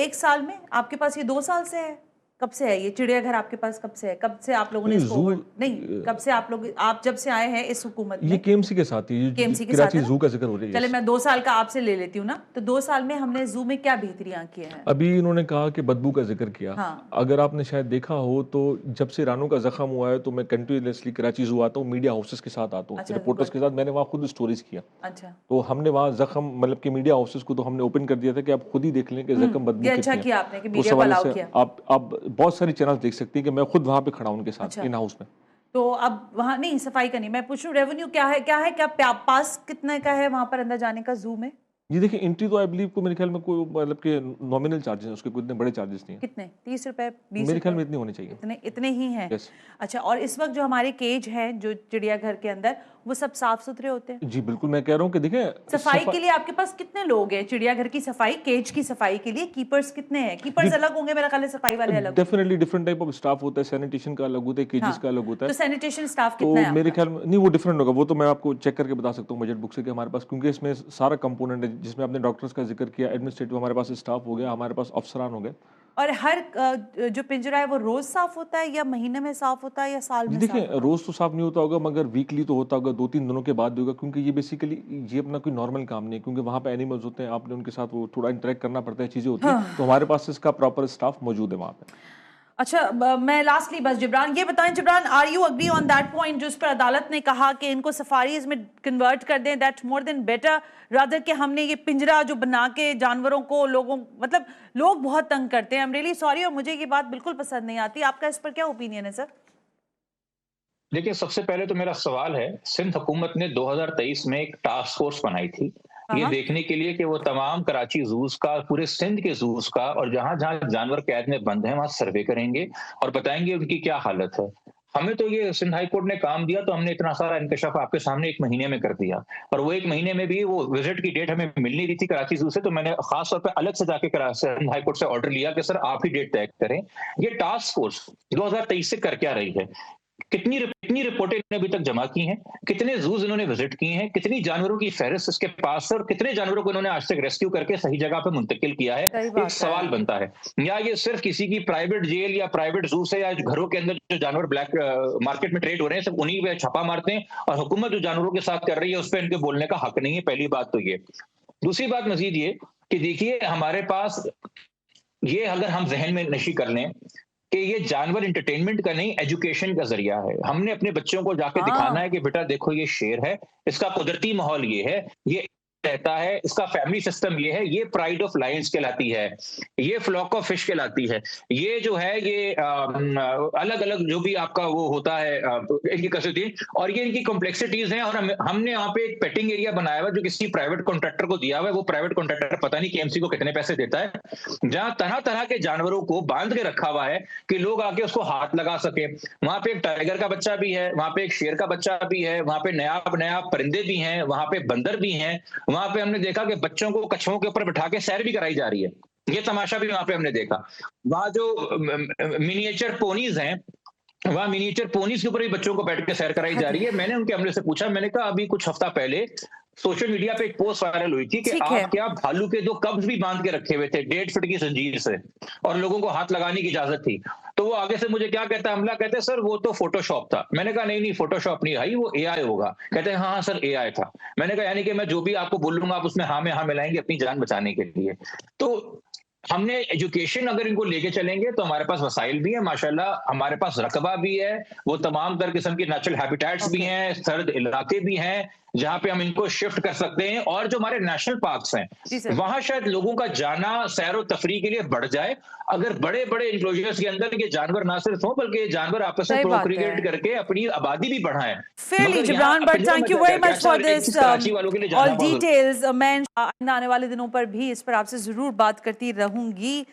1 साल में आपके पास, ये 2 साल से है, कब से है ये चिड़ियाघर आपके पास, कब से है, कब से आप लोगों ने इसको नहीं, कब से आप लोग, आप जब से आए हैं इस हुकूमत में? ये केएमसी के साथ ही, केएमसी के कराची साथ ज़ू का जिक्र हो रही है। चले मैं 2 साल का आपसे ले लेती हूँ ना, तो 2 साल में हमने ज़ू में क्या बेहतरियां की हैं? अभी इन्होंने कहा कि बदबू का जिक्र किया। हाँ। अगर आपने शायद देखा हो तो जब से रानू का जख्म हुआ है तो मैं कंटिन्यूसली कराची ज़ू आता हूँ, मीडिया हाउसेस के साथ आता हूँ, रिपोर्टर्स के साथ, मैंने वहाँ खुद स्टोरीज किया। अच्छा। तो हमने वहाँ जख्म, मतलब कि मीडिया हाउसेस को तो हमने ओपन कर दिया था कि आप खुद ही देख लें कि जख्म बदबू कितनी है। अच्छा किया आपने कि मीडिया को अलाउ किया। आप बहुत सारी चैनल देख सकती हैं कि मैं खुद वहाँ पे खड़ा हूँ उनके साथ इन हाउस में। तो अब वहाँ नहीं, सफाई का नहीं, मैं पूछ रही हूँ रेवेन्यू क्या है, क्या पास कितने का है वहाँ पर अंदर जाने का ज़ू में? जी देखिए, एंट्री तो आई बिलीव को मेरे ख्याल में कोई मतलब कि नॉमिनल चार्जेस हैं, उसके कोई इतने बड़े चार्जेस नहीं हैं। कितने, 30 रुपए, 20 मेरे ख्याल में इतने होने चाहिए। इतने ही हैं। yes. अच्छा, और इस वक्त जो हमारे केज हैं जो चिड़ियाघर के अंदर, वो सब साफ सुथरे होते हैं? जी बिल्कुल, मैं कह रहा हूँ कि देखिए, सफाई के लिए आपके पास कितने लोग हैं? चिड़ियाघर की सफाई, केज की सफाई के लिए कीपर्स कितने हैं? कीपर्स अलग होंगे मेरा ख्याल है, सफाई वाले अलग? Definitely different type of staff होता है, सैनिटेशन का अलग होता है, केजेस का अलग होता है। तो सैनिटेशन स्टाफ कितना है? मेरे ख्याल में नहीं, वो डिफरेंट होगा, वो तो मैं आपको चेक करके बता सकता हूँ बजट बुक से कि हमारे पास, क्योंकि इसमें सारा कंपोनेंट है, जिसमें आपने डॉक्टर्स का जिक्र किया, एडमिनिस्ट्रेटिव हमारे पास स्टाफ हो गया, हमारे पास अफसरान हो गए। और हर जो पिंजरा है वो रोज साफ होता है या महीने में साफ होता है या साल में? देखिए, रोज तो साफ नहीं होता होगा, मगर वीकली तो होता होगा, 2-3 दिनों के बाद होगा, क्योंकि ये बेसिकली ये अपना कोई नॉर्मल काम नहीं है, क्योंकि वहाँ पे एनिमल्स होते हैं, आपने उनके साथ वो थोड़ा इंटरेक्ट करना पड़ता है, चीजें होती हैं, तो हमारे पास इसका प्रॉपर स्टाफ मौजूद है वहाँ पे। अच्छा, मैं लास्टली बस जिब्रान ये बताएं, Jibran are you agree on that point जिस पर अदालत ने कहा कि इनको सफारीज में कन्वर्ट कर दें, that more than better rather कि हमने ये पिंजरा जो बना के जानवरों को, लोगों, मतलब लोग बहुत तंग करते हैं, आई एम रियली सॉरी, और मुझे ये बात बिल्कुल पसंद नहीं आती। आपका इस पर क्या ओपिनियन है सर? देखिए, सबसे पहले तो मेरा सवाल है, सिंध हुकूमत ने 2023 में एक टास्क फोर्स बनाई थी ये देखने के लिए कि वो तमाम कराची जूस का, पूरे सिंध के जूस का, और जहां जहां जानवर कैद में बंद हैं वहां सर्वे करेंगे और बताएंगे उनकी क्या हालत है। हमें तो ये सिंध हाई कोर्ट ने काम दिया तो हमने इतना सारा इंकशाफ आपके सामने 1 महीने में कर दिया, और वो 1 महीने में भी वो विजिट की डेट हमें मिल नहीं रही थी कराची जू से, तो मैंने खास तौर पे अलग से जाके सिंध हाई कोर्ट से ऑर्डर लिया कि सर आप ही डेट तय करें। ये टास्क फोर्स 2023 से कर क्या रही है, कितनी रिपोर्टें इन्होंने अभी तक जमा की हैं, कितने जूज इन्होंने विजिट किए हैं, कितनी जानवरों की फहरिस्त इसके पास है, और कितने जानवरों को इन्होंने आज तक रेस्क्यू करके सही जगह पे मुंतकिल किया है। एक सवाल बनता है, या ये सिर्फ किसी की प्राइवेट जेल या प्राइवेट जू से या घरों के अंदर जो जानवर ब्लैक मार्केट में ट्रेड हो रहे हैं सब उन्हीं पे छापा मारते हैं, और हुकूमत जो जानवरों के साथ कर रही है उस पर इनके बोलने का हक नहीं है। पहली बात तो ये। दूसरी बात मजीद ये कि देखिए, हमारे पास ये अगर हम जहन में नशी कर लें कि ये जानवर एंटरटेनमेंट का नहीं, एजुकेशन का जरिया है। हमने अपने बच्चों को जाके दिखाना है कि बेटा देखो ये शेर है, इसका कुदरती माहौल ये है, ये रहता है, इसका फैमिली सिस्टम ये है, ये प्राइड ऑफ लायंस कहलाती है, ये फ्लॉक ऑफ फिश कहलाती है, ये जो है ये अलग अलग जो भी आपका वो होता है इनकी कसरती, और ये इनकी कॉम्प्लेक्सिटीज हैं। और हमने यहाँ पे एक पेटिंग एरिया बनाया हुआ जो किसी प्राइवेट कॉन्ट्रैक्टर को दिया हुआ है। वो प्राइवेट कॉन्ट्रैक्टर पता नहीं केएमसी को कितने पैसे देता है, जहां तरह तरह के जानवरों को बांध के रखा हुआ है कि लोग आके उसको हाथ लगा सके। वहां पे एक टाइगर का बच्चा भी है, वहां पे एक शेर का बच्चा भी है, वहां पे नया परिंदे भी हैं, वहां पे बंदर भी हैं। वहां पे हमने देखा कि बच्चों को कछुओं के ऊपर बिठा के सैर भी कराई जा रही है, ये तमाशा भी वहां पे हमने देखा। वहां जो मिनिएचर पोनीज हैं वहाँ मिनिएचर पोनीज के ऊपर भी बच्चों को बैठ के सैर कराई जा रही है। मैंने उनके अमले से पूछा, मैंने कहा अभी कुछ हफ्ता पहले सोशल मीडिया पे एक पोस्ट वायरल हुई थी कि आप क्या भालू के 2 कब्ज भी बांध के रखे हुए थे 1.5 फीट की जंजीर से, और लोगों को हाथ लगाने की इजाजत थी। तो वो आगे से मुझे क्या कहता है अमला, कहते हैं सर वो तो फोटोशॉप था। मैंने कहा नहीं फोटोशॉप नहीं भाई, वो एआई होगा। कहते हैं हाँ सर एआई था। मैंने कहा यानी कि मैं जो भी आपको बोलूंगा आप उसमें हाँ में हाँ मिलाएंगे अपनी जान बचाने के लिए। तो हमने एजुकेशन अगर इनको लेके चलेंगे तो हमारे पास वसाइल भी है माशाल्लाह, हमारे पास रकबा भी है, वो तमाम तर किस्म की नेचुरल हैबिटेट्स भी हैं, सर्द इलाके भी हैं जहां पे हम इनको शिफ्ट कर सकते हैं। और जो हमारे नेशनल पार्क्स हैं वहां शायद लोगों का जाना सैर व तफरी के लिए बढ़ जाए अगर बड़े बड़े इंक्लोजर्स के अंदर ये जानवर ना सिर्फ हों बल्कि जानवर आपस में प्रोक्रिएट करके अपनी आबादी भी बढ़ाएं। Fairly, Gibran, but thank you very much for this all details. मैं आने वाले दिनों पर भी इस पर आपसे जरूर बात करती रहूंगी।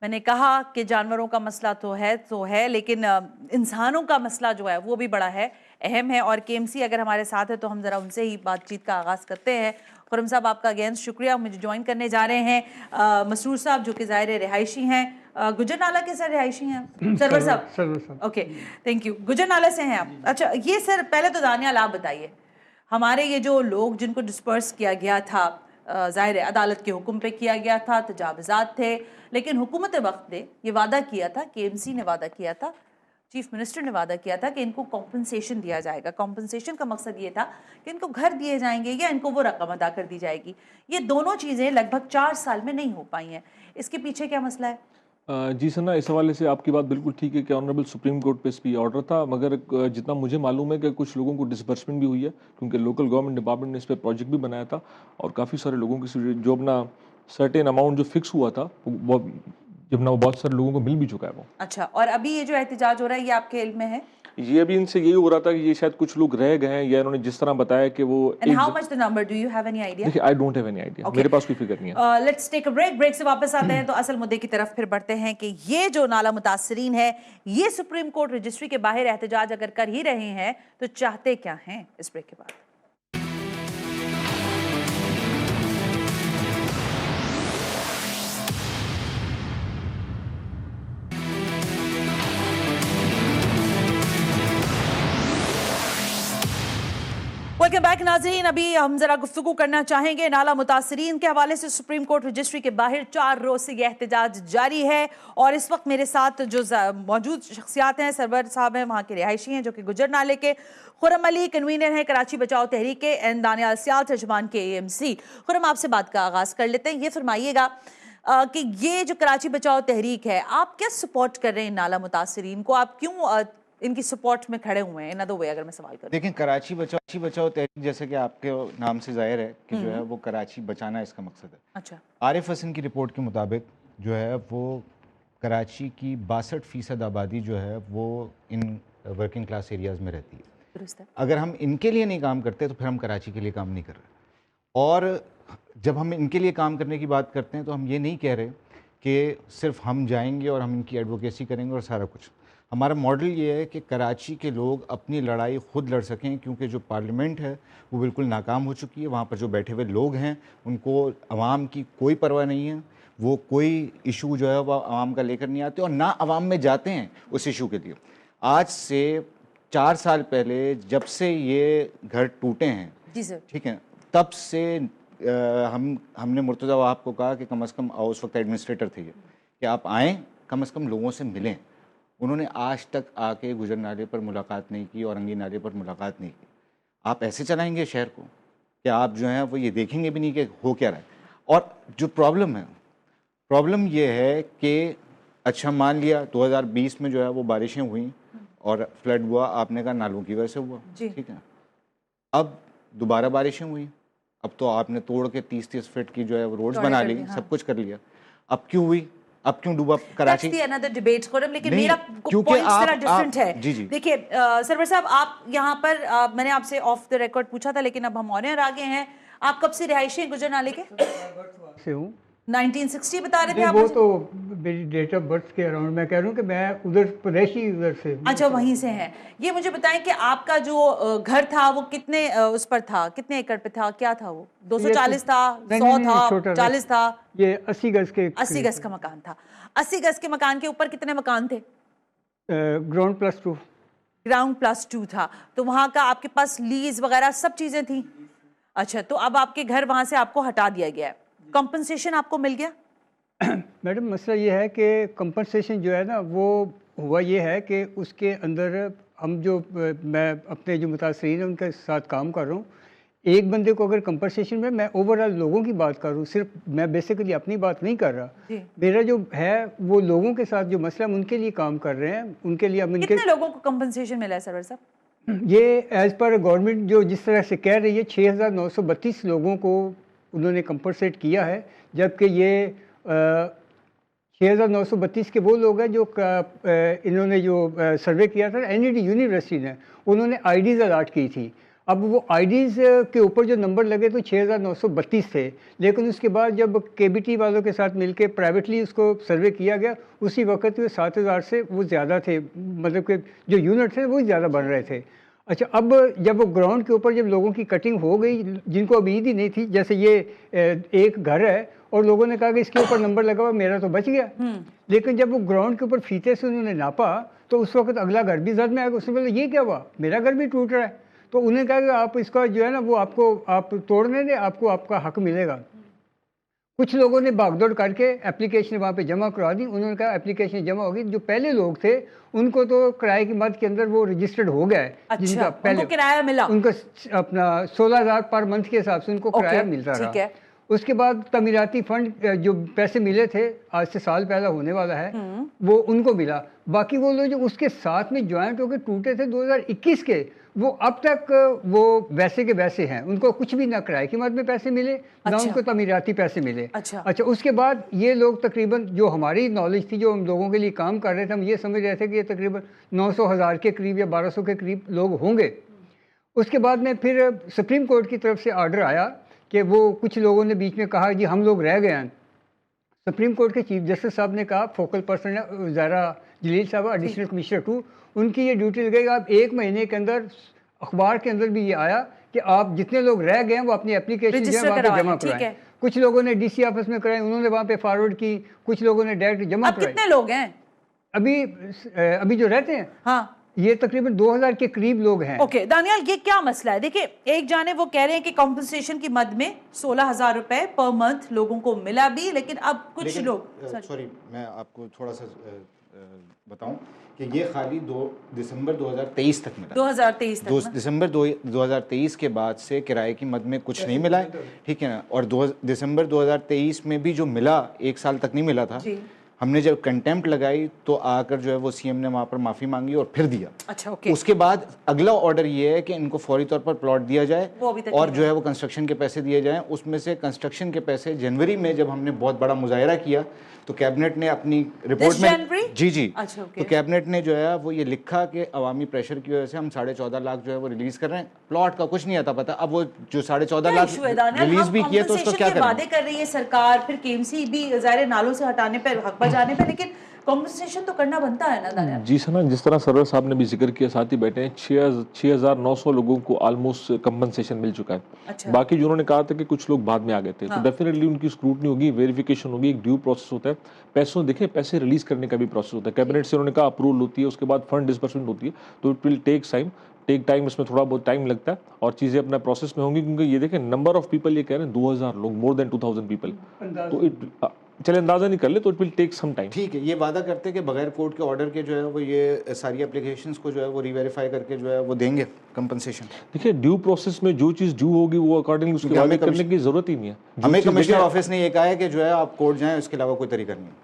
मैंने कहा कि जानवरों का मसला तो है लेकिन इंसानों का मसला जो है वो भी बड़ा है, अहम है। और केएमसी अगर हमारे साथ है तो हम ज़रा उनसे ही बातचीत का आगाज़ करते हैं। खुर्रम साहब आपका अगेन शुक्रिया, मुझे ज्वाइन करने जा रहे हैं मसरूर साहब जो कि ज़ाहिर रिहायशी हैं। गुजरनाला के सर रिहायशी हैं सरवर साहब? Okay thank you. गुजरनाला से हैं आप? अच्छा ये सर पहले तो दानियाल आप बताइए, हमारे ये जो लोग जिनको डिस्पर्स किया गया था ज़ाहिर अदालत के हुक्म पे किया गया था, तजावुज़ात थे, लेकिन हुकूमत वक्त ने ये वादा किया था, केएमसी ने वादा किया था, चीफ मिनिस्टर ने वादा किया था कि इनको कॉम्पनसेशन दिया जाएगा। कॉम्पनसेशन का मकसद ये था कि इनको घर दिए जाएंगे या इनको वो रकम अदा कर दी जाएगी। ये दोनों चीज़ें लगभग 4 साल में नहीं हो पाई हैं, इसके पीछे क्या मसला है? जी सना, इस हवाले से आपकी बात बिल्कुल ठीक है कि ऑनरेबल सुप्रीम कोर्ट पे इस पर ऑर्डर था, मगर जितना मुझे मालूम है कि कुछ लोगों को डिसबर्समेंट भी हुई है क्योंकि लोकल गवर्नमेंट डिपार्टमेंट ने इस पर प्रोजेक्ट भी बनाया था और काफ़ी सारे लोगों की जो अपना सर्टेन अमाउंट जो फिक्स हुआ था वो जब ना वो बहुत सारे लोगों को मिल भी चुका है वो। अच्छा, और अभी ये जो एहतजाज हो रहा है ये आपके इल्म में है? ये अभी इनसे यही हो रहा था कि ये शायद कुछ लोग रह गए हैं या इन्होंने जिस तरह बताया कि वो how much the number, do you have any idea? देखिए I don't have any idea, मेरे पास कोई फिगर नहीं है। लेट्स टेक अ ब्रेक से वापस आते हैं तो असल मुद्दे की तरफ फिर बढ़ते हैं कि ये जो नाला मुतासरीन है ये सुप्रीम कोर्ट रजिस्ट्री के बाहर एहतजाज अगर कर ही रहे हैं तो चाहते क्या हैं? इस ब्रेक के बाद। वेलकम बैक नाज़रीन, अभी हम जरा गुफ्तगू करना चाहेंगे नाला मुतासरीन के हवाले से। सुप्रीम कोर्ट रजिस्ट्री के बाहर 4 रोज से यह एहतजाज जारी है और इस वक्त मेरे साथ जो मौजूद शख्सियात हैं, सरवर साहब हैं वहाँ के रिहायशी हैं जो कि गुजर नाले के, खुर्रम अली कन्वीनर हैं कराची बचाओ तहरीक के, एंड दानियाल सियाल तर्जुमान के AMC। खुर्रम आपसे बात का आगाज़ कर लेते हैं, ये फरमाइएगा कि ये जो कराची बचाओ तहरीक है आप क्या सपोर्ट कर रहे हैं नाला मुतासरीन को, आप क्यों इनकी सपोर्ट में खड़े हुए हैं? इन अदर वे अगर मैं सवाल करूं। देखें, कराची बचाओ तहरीक जैसे कि आपके नाम से जाहिर है कि जो है वो कराची बचाना इसका मकसद है। अच्छा, आरिफ हसन की रिपोर्ट के मुताबिक जो है वो कराची की 62% आबादी जो है वो इन वर्किंग क्लास एरियाज़ में रहती है। अगर हम इनके लिए नहीं काम करते तो फिर हम कराची के लिए काम नहीं कर रहे। और जब हम इनके लिए काम करने की बात करते हैं तो हम ये नहीं कह रहे कि सिर्फ हम जाएंगे और हम इनकी एडवोकेसी करेंगे और सारा कुछ। हमारा मॉडल ये है कि कराची के लोग अपनी लड़ाई खुद लड़ सकें, क्योंकि जो पार्लियामेंट है वो बिल्कुल नाकाम हो चुकी है। वहाँ पर जो बैठे हुए लोग हैं उनको आवाम की कोई परवाह नहीं है, वो कोई इशू जो है वो आवाम का लेकर नहीं आते और ना आवाम में जाते हैं उस इशू के लिए। आज से 4 साल पहले जब से ये घर टूटे हैं, ठीक है, तब से हमने मुर्तज़ा वहाब को कहा कि कम से कम उस वक्त एडमिनिस्ट्रेटर थे कि आप आएँ, कम से कम लोगों से मिलें। उन्होंने आज तक आके गुजर नाले पर मुलाकात नहीं की, औरंगी नाले पर मुलाकात नहीं की। आप ऐसे चलाएंगे शहर को कि आप जो हैं वो ये देखेंगे भी नहीं कि हो क्या रहा है। और जो प्रॉब्लम ये है कि अच्छा मान लिया 2020 में जो है वो बारिशें हुई और फ्लड हुआ, आपने कहा नालों की वजह से हुआ, ठीक है। अब दोबारा बारिशें हुई, अब तो आपने तोड़ के 30-30 फीट की जो है वो रोड्स बना ली, सब कुछ कर लिया। अब क्यों हुई, अब क्यों डूबा कराची? लेकिन मेरा पॉइंट जरा डिफरेंट है। देखिए सरवर साहब, आप यहाँ पर मैंने आपसे ऑफ द रिकॉर्ड पूछा था लेकिन अब हम ऑन एयर आ गए हैं। आप कब से रिहायशी हैं गुजर नाले के? से हूँ 1960 बता रहे थे आप? वो तो मेरी डेट ऑफ बर्थ के अराउंड, मैं कह रहा हूँ कि मैं उधर पैदाइशी उधर से। अच्छा, वहीं से हैं। ये मुझे बताएं कि आपका जो घर था वो कितने उस पर था, कितने एकड़ पे था, क्या था वो? 240 था, 100 था, 40 था? ये 80 गज के 80 गज का मकान था। 80 गज के मकान के ऊपर कितने मकान थे? ग्राउंड +2। ग्राउंड +2 था, तो वहाँ का आपके पास लीज वगैरह सब चीजें थी? अच्छा, तो अब आपके घर वहां से आपको हटा दिया गया है, कंपनसेशन आपको मिल गया? मैडम मसला ये है कि कंपनसेशन जो है ना वो हुआ ये है कि उसके अंदर हम जो मैं अपने जो मुतासरीन हैं उनके साथ काम कर रहा हूँ, एक बंदे को अगर कंपनसेशन में, मैं ओवरऑल लोगों की बात कर रहा हूँ, सिर्फ मैं बेसिकली अपनी बात नहीं कर रहा। मेरा जो है वो लोगों के साथ जो मसला हम उनके लिए काम कर रहे हैं, उनके लिए हम कितने लोगों को कंपनसेशन मिला है सरवर साहब? ये एज पर गवर्नमेंट जो जिस तरह से कह रही है 6,932 लोगों को उन्होंने कंपनसेट किया है, जबकि ये 6,932 के वो लोग हैं जो इन्होंने जो सर्वे किया था एनईडी यूनिवर्सिटी ने, उन्होंने आईडीज़ अलॉट की थी। अब वो आईडीज़ के ऊपर जो नंबर लगे तो 6,932 थे, लेकिन उसके बाद जब केबीटी वालों के साथ मिलके प्राइवेटली उसको सर्वे किया गया, उसी वक्त वो 7,000 से वो ज़्यादा थे, मतलब कि जो यूनिट थे वो ज़्यादा बढ़ रहे थे। अच्छा, अब जब वो ग्राउंड के ऊपर जब लोगों की कटिंग हो गई, जिनको उम्मीद ही नहीं थी, जैसे ये एक घर है और लोगों ने कहा कि इसके ऊपर नंबर लगा हुआ, मेरा तो बच गया, लेकिन जब वो ग्राउंड के ऊपर फीते से उन्होंने नापा तो उस वक्त अगला घर भी जद में आया। उसने बोला ये क्या हुआ, मेरा घर भी टूट रहा है। तो उन्हें कहा कि आप इसका जो है ना वो आपको आप तोड़ने दें, आपको आपका हक मिलेगा। कुछ लोगों ने भागदौड़ करके एप्लीकेशन वहाँ पे जमा करवा दी, उन्होंने कहा एप्लीकेशन जमा होगी। जो पहले लोग थे उनको तो किराए की मद के अंदर वो रजिस्टर्ड हो गया है। अच्छा, जिनका पहले उनको किराया मिला, उनको अपना 16,000 पर मंथ के हिसाब से उनको किराया मिलता रहा। उसके बाद तमीराती फंड जो पैसे मिले थे, आज से साल पहले होने वाला है, वो उनको मिला। बाकी वो लोग जो उसके साथ में ज्वाइंट होकर टूटे थे 2021 के, वो अब तक वो वैसे के वैसे हैं, उनको कुछ भी ना किराए की मद में पैसे मिले, ना उनको तमीराती पैसे मिले। अच्छा, उसके बाद ये लोग तकरीबन, जो हमारी नॉलेज थी, जो हम लोगों के लिए काम कर रहे थे, हम ये समझ रहे थे कि ये तकरीबन 900,000 के करीब या 1200 के करीब लोग होंगे। उसके बाद में फिर सुप्रीम कोर्ट की तरफ से ऑर्डर आया कि वो कुछ लोगों ने बीच में कहा जी हम लोग रह गए हैं। सुप्रीम कोर्ट के चीफ जस्टिस साहब ने कहा, फोकल पर्सन है ज़ारा जलील साहब, एडिशनल कमिश्नर 2, उनकी ये ड्यूटी लगेगी, आप 1 महीने के अंदर अखबार के अंदर भी ये आया कि आप जितने लोग रह गए हैं वो अपनी एप्लीकेशन जो है वहाँ पे जमा कराएं। कुछ लोगों ने डीसी ऑफिस में कराई, उन्होंने वहाँ पे फॉरवर्ड की, कुछ लोगों ने डायरेक्ट जमा कराई। कितने लोग हैं अभी जो रहते हैं? हाँ, ये तकरीबन 2000 के करीब लोग हैं। ओके दानियाल, ये क्या मसला है? देखिए, एक जाने वो कह रहे हैं कि कॉम्पनसेशन की मद में 16,000 रुपए पर मंथ लोगों को मिला भी, लेकिन अब कुछ लोग, सॉरी मैं आपको थोड़ा सा बताऊं कि ये खाली दिसंबर 2023 तक मिला। 2023 तक दिसंबर 2023 के बाद से किराए की मद में कुछ नहीं मिला है, ठीक है ना। और दिसंबर 2023 में भी जो मिला 1 साल तक नहीं मिला था। हमने जब कंटेम्प्ट लगाई तो आकर जो है वो सीएम ने वहाँ पर माफ़ी मांगी और फिर दिया। अच्छा, ओके। उसके बाद अगला ऑर्डर ये है कि इनको फौरी तौर पर प्लॉट दिया जाए और जो है वो कंस्ट्रक्शन के पैसे दिए जाएं। उसमें से कंस्ट्रक्शन के पैसे जनवरी में जब हमने बहुत बड़ा मुजाहरा किया तो कैबिनेट ने अपनी रिपोर्ट में जी अच्छा, तो कैबिनेट ने जो है वो ये लिखा कि अवामी प्रेशर की वजह से हम 14.5 लाख जो है वो रिलीज कर रहे हैं। प्लॉट का कुछ नहीं आता पता। अब वो जो 14.5 लाख रिलीज भी किया तो उसको क्या करें? वादे कर रही है सरकार, फिर केएमसी भी ज़ाहिर नालों से हटाने पर, हक बजाने पर, लेकिन कॉम्पनसेशन तो करना बनता है ना दानियाल? जी सना, जिस तरह सरवर साहब ने भी जिक्र किया, साथ ही बैठे हैं, 6,900 लोगों को ऑलमोस्ट कंपनसेशन मिल चुका है। अच्छा। बाकी जो उन्होंने कहा था कि कुछ लोग बाद में आ गए थे, तो डेफिनेटली उनकी स्क्रूटनी होगी, वेरिफिकेशन होगी, एक ड्यू प्रोसेस होता है। पैसों देखिए, पैसे रिलीज करने का भी प्रोसेस होता है, कैबिनेट से उन्होंने कहा अप्रूवल होती है, उसके बाद फंड डिस्बर्समेंट होती है, तो इट विल टेक टाइम, इसमें थोड़ा बहुत टाइम लगता है और चीज़ें अपना प्रोसेस में होंगी। क्योंकि ये देखें नंबर ऑफ पीपल, ये कह रहे हैं 2000 लोग, मोर देन 2000 पीपल, तो चले अंदाजा नहीं कर ले, तो it will take some time. ठीक है, ये वादा करते हैं कि बगैर कोर्ट के ऑर्डर के जो है वो ये सारी एप्लीकेशंस को जो है वो रीवेरीफाई करके जो है वो देंगे कंपनसेशन। देखिए, ड्यू प्रोसेस में जो चीज़ ड्यू होगी वो अकॉर्डिंगली उसके वादे करने की जरूरत ही नहीं है। हमें कमिश्नर ऑफिस ने ये कहा है कि जो है आप कोर्ट जाएं, इसके अलावा कोई तरीका नहीं है।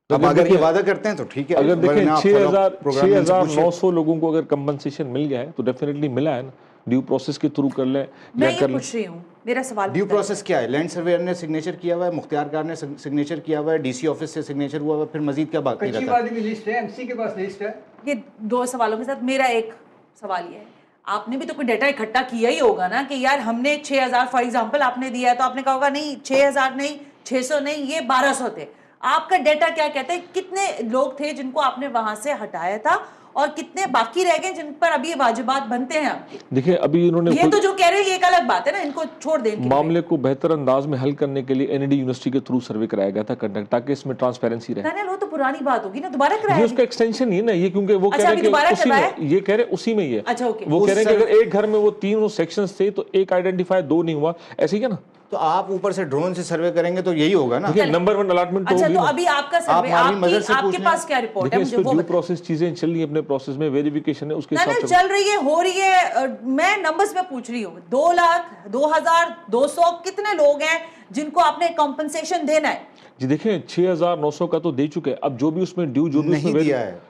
अब अगर ये वादा करते हैं तो ठीक है। अगर देखें 6,900 लोगों को अगर कंपनसेशन मिल गया है तो डेफिनेटली मिला है ना, ड्यू प्रोसेस के थ्रू कर लें। मैं ये पूछ रही हूँ, मेरा सवाल ड्यू प्रोसेस क्या है? लैंड सर्वेयर ने सिग्नेचर किया हुआ है, मुख्तियारकार ने सिग्नेचर किया हुआ है, डीसी ऑफिस से सिग्नेचर हुआ है, फिर मजीद क्या बाकी रहता है? लिस्ट है, एमसी के पास लिस्ट है। ये 2 सवालों के साथ मेरा एक सवाल ये है, आपने भी तो कोई डाटा इकट्ठा किया ही होगा ना कि यार हमने 6,000 फॉर एग्जांपल आपने दिया है, तो आपने कहा होगा नहीं 6,000 नहीं, 600 नहीं, ये 1200 थे। आपका डाटा क्या कहता है, कितने लोग थे जिनको आपने वहां से हटाया था और कितने बाकी रह गए जिन पर अभी ये वाजिबात बनते हैं आपके? देखिए अभी इन्होंने ये तो जो कह रहे हैं ये एक अलग बात है ना, इनको छोड़ दें। मामले को बेहतर अंदाज में हल करने के लिए एनईडी यूनिवर्सिटी के थ्रू सर्वे कराया गया था कंडक्ट, ताकि इसमें ट्रांसपेरेंसी रहे। वो तो पुरानी बात होगी ना, दोबारा कराया ये उसका एक्सटेंशन ही है ना ये, क्योंकि वो कह रहे हैं कि उसी में, ये कह रहे उसी में ही है। अच्छा ओके। वो कह रहे हैं कि अगर एक घर में वो 3 सेक्शंस थे तो एक आइडेंटिफाई 2 नहीं हुआ, ऐसे ही है ना। तो आप ऊपर से ड्रोन से सर्वे करेंगे तो यही होगा ना। नंबर 1 अलॉटमेंट अच्छा, तो अभी आपका सर्वे, आपके पास क्या रिपोर्ट है? मुझे वो ड्यू प्रोसेस चीजें चल रही है, अपने प्रोसेस में वेरिफिकेशन है उसके साथ चल रही है, हो रही है। मैं नंबर्स में पूछ रही हूँ, 2 लाख 2,200 कितने लोग हैं जिनको आपने कॉम्पनसेशन देना है? जी देखिए 6,900 का तो दे चुके हैं, अब जो भी उसमें ड्यू जो भी नहीं दिया है,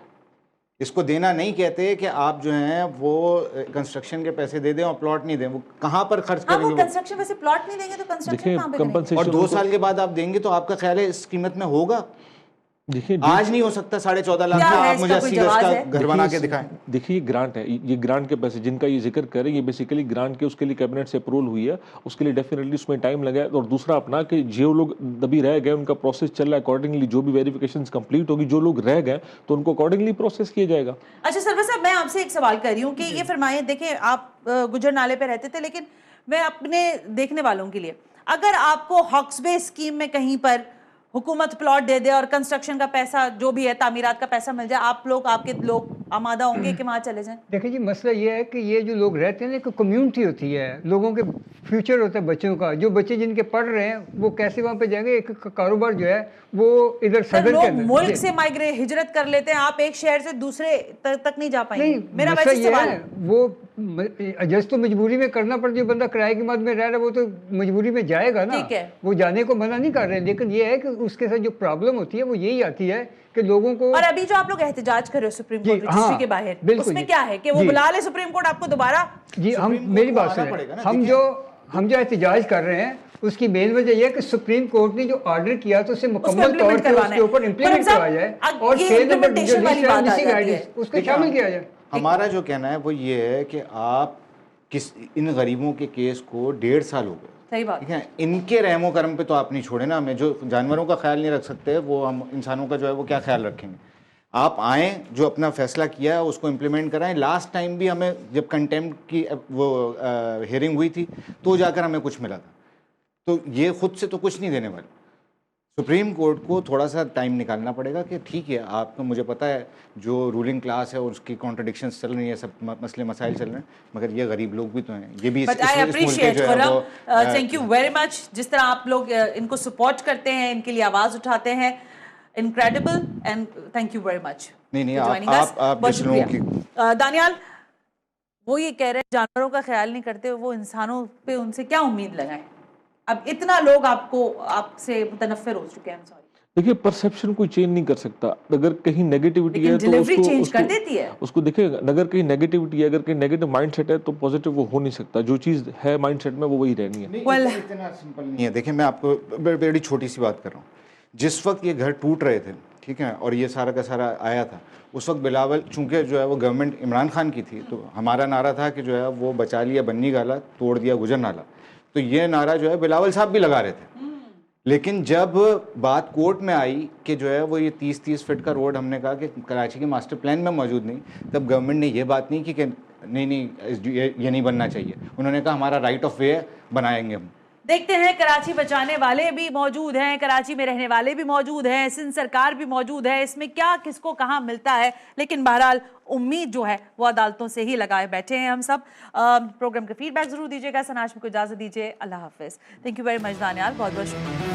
इसको देना नहीं कहते कि आप जो हैं वो कंस्ट्रक्शन के पैसे दे दें और प्लॉट नहीं दें। वो कहाँ पर खर्च करेंगे? वो कंस्ट्रक्शन वैसे प्लॉट नहीं देंगे तो कंस्ट्रक्शन कहाँ पे करेंगे? और 2 साल के बाद आप देंगे तो आपका ख्याल है इस कीमत में होगा? देखिए आज नहीं हो सकता 14.5 लाख में आप मुझे 80 का घर बना के दिखाएं। देखिए ग्रांट है, ये ग्रांट के पैसे जिनका ये जिक्र करें, ये बेसिकली ग्रांट के, उसके लिए कैबिनेट से अप्रूवल हुई है, उसके लिए डेफिनेटली उसमें टाइम लगा है। और दूसरा अपना कि जो लोग दबी रह गए उनका प्रोसेस चल रहा है, अकॉर्डिंगली जो भी वेरिफिकेशंस कंप्लीट होगी, जो लोग रह गए तो उनको अकॉर्डिंगली प्रोसेस किया जाएगा। अच्छा सरवर साहब, मैं आपसे एक सवाल कर रही हूँ कि ये फरमाइए, देखिए आप गुजर नाले पे रहते थे, लेकिन मैं अपने देखने वालों के लिए, अगर आपको हॉक्सबे स्कीम में कहीं पर हुकूमत प्लॉट दे दे और कंस्ट्रक्शन का पैसा जो भी है, तामीरात का पैसा मिल जाए, आप लोग, आपके लोग आमादा होंगे कि वहाँ चले जाएं? देखिए जी, मसला ये है कि ये जो लोग रहते हैं ना, एक कम्युनिटी होती है, लोगों के फ्यूचर होता है बच्चों का, जो बच्चे जिनके पढ़ रहे हैं वो कैसे वहाँ पे जाएंगे? एक कारोबार जो है वो इधर सदर के अंदर, मुल्क से हिजरत कर लेते हैं, आप एक शहर से दूसरे तक नहीं जा पाएंगे। नहीं, मेरा वैसे सवाल है, वो एडजस्ट तो मजबूरी में करना पड़, जो बंदा किराए की मद में रह रहा है वो तो मजबूरी में जाएगा ना, वो जाने को मना नहीं कर रहे हैं। लेकिन ये है कि उसके साथ जो प्रॉब्लम होती है वो यही आती है कि लोगों को, और अभी जो आप लोग एहतजाज कर रहे हो सुप्रीम कोर्ट रजिस्ट्री के बाहर, उसमें क्या है कि वो बुला ले सुप्रीम कोर्ट आपको दोबारा? जी, हम, मेरी बात सुनिए, हम जो एहतजाज कर रहे हैं उसकी मेन वजह यह है कि सुप्रीम कोर्ट ने जो ऑर्डर किया तो उसे मुकम्मल तौर पर उसके ऊपर इम्प्लीमेंट करवाया जाए और उसको शामिल किया जाए। हमारा जो कहना है वो ये है कि आप इन गरीबों के केस को 1.5 साल हो गए, सही बात, ठीक है, इनके रहमो करम पे तो आप नहीं छोड़े ना हमें। जो जानवरों का ख्याल नहीं रख सकते वो हम इंसानों का जो है वो क्या ख्याल रखेंगे? आप आएँ, जो अपना फैसला किया है उसको इम्प्लीमेंट कराएं। लास्ट टाइम भी हमें जब कंटेम्प्ट की वो हियरिंग हुई थी तो जाकर हमें कुछ मिला था, तो ये खुद से तो कुछ नहीं देने वाले। सुप्रीम कोर्ट को थोड़ा सा टाइम निकालना पड़ेगा कि ठीक है, आपको, मुझे पता है जो रूलिंग क्लास है उसकी कॉन्ट्रडिक्शंस चल रही है, सब मसले मसाइल चल रहे हैं, मगर ये गरीब लोग भी तो हैं, ये भी थैंक यू वेरी मच जिस तरह आप लोग इनको सपोर्ट करते हैं, इनके लिए आवाज उठाते हैं, incredible, and thank you very much. नहीं आप दानियाल, वो ये कह रहे हैं जानवरों का ख्याल नहीं करते, वो इंसानों पे उनसे क्या उम्मीद लगाएं? अब इतना लोग आपसे मुतनफ्फिर हो चुके हैं। देखिए परसेप्शन कोई चेंज नहीं कर सकता, अगर कहीं नेगेटिविटी है तो डिलीवरी चेंज कर देती है उसको देखिए, अगर कहीं नेगेटिविटी है, अगर कहीं नेगेटिव माइंडसेट है तो पॉजिटिव वो हो नहीं सकता। जो चीज है माइंडसेट में वो वही रहनी है। इतना सिंपल नहीं है। देखिए मैं आपको बड़ी छोटी सी बात कर रहा हूँ, जिस वक्त ये घर टूट रहे थे, ठीक है, और ये सारा का सारा आया था, उस वक्त बिलावल, चूंकि जो है वो गवर्नमेंट इमरान खान की थी, तो हमारा नारा था कि जो है वो बचा लिया बन्नी गाला, तोड़ दिया गुजर नाला। तो ये नारा जो है बिलावल साहब भी लगा रहे थे। लेकिन जब बात कोर्ट में आई कि जो है वो ये 30-30 फीट का रोड, हमने कहा कि कराची के मास्टर प्लान में मौजूद नहीं, तब गवर्नमेंट ने ये बात नहीं की कि नहीं ये नहीं बनना चाहिए। उन्होंने कहा हमारा राइट ऑफ वे बनाएंगे हम। देखते हैं, कराची बचाने वाले भी मौजूद हैं, कराची में रहने वाले भी मौजूद हैं, सिंध सरकार भी मौजूद है, इसमें क्या किसको कहाँ मिलता है, लेकिन बहरहाल उम्मीद जो है वो अदालतों से ही लगाए बैठे हैं हम सब। प्रोग्राम का फीडबैक जरूर दीजिएगा। सनाज में को इजाजत दीजिए, अल्लाह हाफिज। Thank you very much Daniyal, बहुत बहुत शुक्रिया।